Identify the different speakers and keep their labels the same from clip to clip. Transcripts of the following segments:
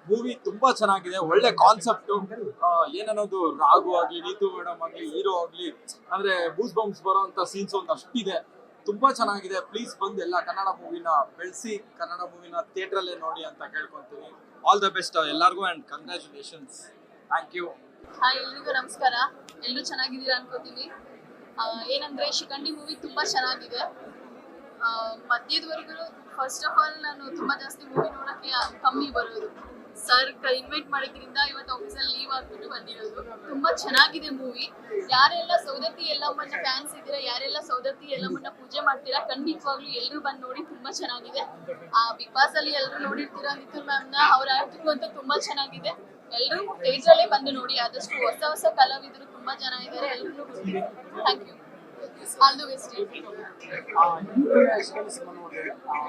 Speaker 1: Movie ತುಂಬಾ ಚೆನ್ನಾಗಿದೆ. ಒಳ್ಳೆ ಕಾನ್ಸೆಪ್ಟ್. ಏನನ್ನೋದು ರಾಘು ಆಗ್ಲಿ, ನೀತು ಮೇಡಮ್ ಆಗ್ಲಿ, ಹೀರೋ ಆಗ್ಲಿ, ಅಂದ್ರೆ ಬೂಸ್ ಬಂಪ್ಸ್ ಬರೋಂತ ಸೀನ್ಸ್ ಒಂದು ಅಷ್ಟಿದೆ. ತುಂಬಾ ಚೆನ್ನಾಗಿದೆ. ಪ್ಲೀಸ್ ಬಂದು ಎಲ್ಲ ಕನ್ನಡ ಮೂವಿನ ಬೆಳೆಸಿ, ಕನ್ನಡ ಮೂವಿನ ಥಿಯೇಟರ್ ಅಲ್ಲೇ ನೋಡಿ ಅಂತ ಕೇಳ್ಕೊಂತೀನಿ. ಆಲ್ ದ ಬೆಸ್ಟ್ ಎಲ್ಲರಿಗೂ and congratulations. Thank you.
Speaker 2: Hi, ಎಲ್ರಿಗೂ ನಮಸ್ಕಾರ. ಎಲ್ಲರೂ ಚೆನ್ನಾಗಿದ್ದೀರಾ ಅನ್ಕೋತೀನಿ. ಏನಂದ್ರೆ ಶಿಖಂಡಿ ಮೂವಿ ತುಂಬಾ ಚೆನ್ನಾಗಿದೆ. ಮಧ್ಯದವರೆಗೂ ಫಸ್ಟ್ ಆಫ್ ಆಲ್ ನಾನು ತುಂಬಾ ಜಾಸ್ತಿ ಮೂವಿ ನೋಡೋಕ್ಕೆ ಕಮ್ಮಿ ಬರೋದು. ಸರ್ ಇನ್ವೈಟ್ ಮಾಡಿದ್ರಿಂದ ಇವತ್ತು ಆಫೀಸಲ್ಲಿ ಲೀವ್ ಆಗ್ಬಿಟ್ಟು ಬಂದಿರೋದು. ತುಂಬಾ ಚೆನ್ನಾಗಿದೆ ಮೂವಿ. ಯಾರೆಲ್ಲ ಸೌದತ್ತಿ ಯಲ್ಲಮ್ಮನ ಫ್ಯಾನ್ಸ್ ಇದ್ದೀರಾ, ಯಾರೆಲ್ಲ ಸೌದತ್ತಿ ಯಲ್ಲಮ್ಮನ ಪೂಜೆ ಮಾಡ್ತೀರಾ, ಖಂಡಿತವಾಗ್ಲೂ ಎಲ್ಲರೂ ಬಂದು ನೋಡಿ. ತುಂಬಾ ಚೆನ್ನಾಗಿದೆ. ಬಿಗ್ ಬಾಸ್ ಅಲ್ಲಿ ಎಲ್ಲರೂ ನೋಡಿರ್ತೀರಾ ನಿತುಲ್ ಮ್ಯಾಮ್ನ. ಅವ್ರ ಆಕ್ಟಿಂಗ್ ಅಂತೂ ತುಂಬಾ ಚೆನ್ನಾಗಿದೆ. ಎಲ್ಲರೂ ಥಿಯೇಟ್ರಲ್ಲೇ ಬಂದು ನೋಡಿ. ಆದಷ್ಟು ಹೊಸ ಕಲಾವಿದರು ತುಂಬಾ ಜನ ಇದ್ದಾರೆ. ಎಲ್ಲರೂ thank you. All the best.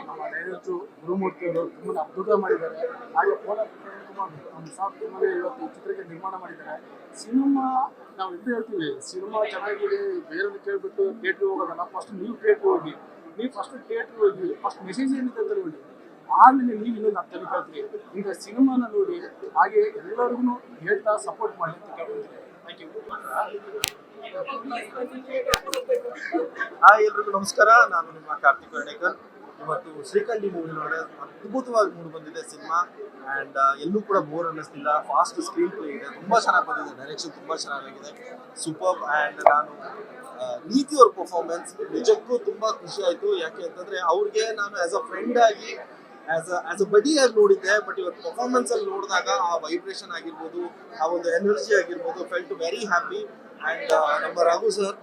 Speaker 3: ನಮ್ಮ ಡೈರೆಕ್ಟರ್ ಗುರುಮೂರ್ತಿ ಅವರು ತುಂಬಾ ಅದ್ಭುತ ಮಾಡಿದ್ದಾರೆ. ಹಾಗೆ ಕೋಲಾರ ತುಂಬಾ ಇವತ್ತು ಚಿತ್ರಕ್ಕೆ ನಿರ್ಮಾಣ ಮಾಡಿದ್ದಾರೆ. ಸಿನಿಮಾ ನಾವು ಇದು ಹೇಳ್ತೀವಿ, ಸಿನಿಮಾ ಚೆನ್ನಾಗಿದೆ ಬೇರೆಯವ್ರು ಕೇಳ್ಬಿಟ್ಟು ಥಿಯೇಟ್ರಿಗೆ ಹೋಗೋದಲ್ಲ. ಫಸ್ಟ್ ನೀವು ಥಿಯೇಟ್ರಿಗೆ ಹೋಗಿ, ನೀವು ಫಸ್ಟ್ ಥಿಯೇಟ್ರಿಗೆ ಹೋಗಿ ಫಸ್ಟ್ ಮೆಸೇಜ್ ಏನಿದೆ ಅಂತ ನೋಡಿ, ಆಮೇಲೆ ನೀವು ಇನ್ನೊಂದು ಹತ್ತು ಜನ ಕಲ್ತೀರಿ. ಈಗ ಸಿನಿಮಾನ ನೋಡಿ ಹಾಗೆ ಎಲ್ಲರಿಗೂ ಹೇಳ್ತಾ ಸಪೋರ್ಟ್ ಮಾಡಿ ಅಂತ ಕೇಳ್ಕೊಳ್ತೀನಿ. Thank you.
Speaker 4: ಹಾಯ್, ಎಲ್ರಿಗೂ ನಮಸ್ಕಾರ. ನಾನು ನಿಮ್ಮ ಕಾರ್ತಿಕ್ ವರ್ಣೇಕರ್. ಇವತ್ತು ಶ್ರೀಕಂಠಿ ಮೂವಿ ನೋಡಿದ್ರೆ ಅದ್ಭುತವಾಗಿ ಮೂಡಿ ಬಂದಿದೆ ಸಿನಿಮಾ. ಆ್ಯಂಡ್ ಎಲ್ಲೂ ಕೂಡ ಬೋರ್ ಅನ್ನಿಸ್ತಿಲ್ಲ. ಫಾಸ್ಟ್ ಸ್ಕ್ರೀನ್ ಪ್ಲೇ ಇದೆ, ತುಂಬ ಚೆನ್ನಾಗಿ ಬಂದಿದೆ. ಡೈರೆಕ್ಷನ್ ತುಂಬ ಚೆನ್ನಾಗಿದೆ, ಸೂಪರ್. ಆ್ಯಂಡ್ ನಾನು ನೀತಿ ಅವ್ರ ಪರ್ಫಾರ್ಮೆನ್ಸ್ ನಿಜಕ್ಕೂ ತುಂಬ ಖುಷಿ ಆಯಿತು. ಯಾಕೆ ಅಂತಂದರೆ ಅವ್ರಿಗೆ ನಾನು ಆ್ಯಸ್ ಅ ಫ್ರೆಂಡ್ ಆಗಿ ಆ್ಯಸ್ ಅ ಬಡಿಯಾಗಿ ನೋಡಿದ್ದೆ. ಬಟ್ ಇವತ್ತು ಪರ್ಫಾರ್ಮೆನ್ಸಲ್ಲಿ ನೋಡಿದಾಗ ಆ ವೈಬ್ರೇಷನ್ ಆಗಿರ್ಬೋದು, ಆ ಒಂದು ಎನರ್ಜಿ ಆಗಿರ್ಬೋದು, ಫೆಲ್ಟ್ ವೆರಿ ಹ್ಯಾಪಿ. ಆ್ಯಂಡ್ ನಮ್ಮ ರಘು ಸರ್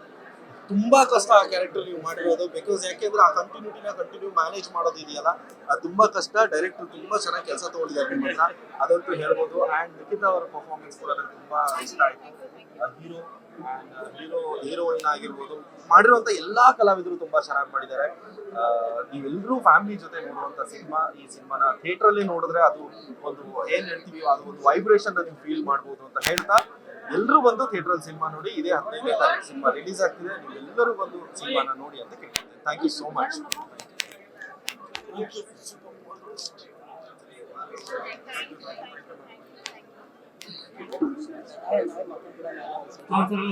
Speaker 4: ತುಂಬ ಕಷ್ಟ ಆ ಕ್ಯಾರೆಕ್ಟರ್ ನೀವು ಮಾಡಿರೋದು. ಬಿಕಾಸ್ ಯಾಕೆಂದ್ರೆ ಆ ಕಂಟಿನ್ಯೂ ಮ್ಯಾನೇಜ್ ಮಾಡೋದಿದೆಯಲ್ಲ, ಅದು ತುಂಬ ಕಷ್ಟ. ಡೈರೆಕ್ಟರ್ ತುಂಬ ಚೆನ್ನಾಗಿ ಕೆಲಸ ತೊಗೊಂಡಿದ್ದಾರೆ ನಿಮ್ಮ ಹತ್ರ, ಅದಂತೂ ಹೇಳ್ಬೋದು. ಆ್ಯಂಡ್ ನಿಖಿತಾ ಅವರ ಪರ್ಫಾರ್ಮೆನ್ಸ್ ಕೂಡ ನನಗೆ ತುಂಬ ಇಷ್ಟ ಆಯಿತು. ಹೀರೋಯಿನ್ ಆಗಿರ್ಬೋದು, ಮಾಡಿರುವಂಥ ಎಲ್ಲ ಕಲಾವಿದರು ತುಂಬ ಚೆನ್ನಾಗಿ ಮಾಡಿದ್ದಾರೆ. ನೀವೆಲ್ಲರೂ ಫ್ಯಾಮಿಲಿ ಜೊತೆ ನೋಡುವಂಥ ಸಿನಿಮಾ. ಈ ಸಿನಿಮಾನ ಥಿಯೇಟ್ರಲ್ಲಿ ನೋಡಿದ್ರೆ ಅದು ಒಂದು ಏನು ಹೇಳ್ತೀವಿ, ಅದು ಒಂದು ವೈಬ್ರೇಷನ್ ನೀವು ಫೀಲ್ ಮಾಡ್ಬೋದು ಅಂತ ಹೇಳ್ತಾ, ಎಲ್ಲರೂ ಬಂದು ಥಿಯೇಟ್ರಲ್ಲಿ ಸಿನಿಮಾ ನೋಡಿ. ಇದೇ 15ನೇ ತಾರೀಕು ಸಿನಿಮಾ ರಿಲೀಸ್ ಆಗ್ತಿದೆ. ನೀವು ಎಲ್ಲರೂ ಬಂದು ಸಿನಿಮಾನ ನೋಡಿ ಅಂತ ಕೇಳ್ತೀನಿ. Thank you so much.
Speaker 3: ಮಾತಾಡಿ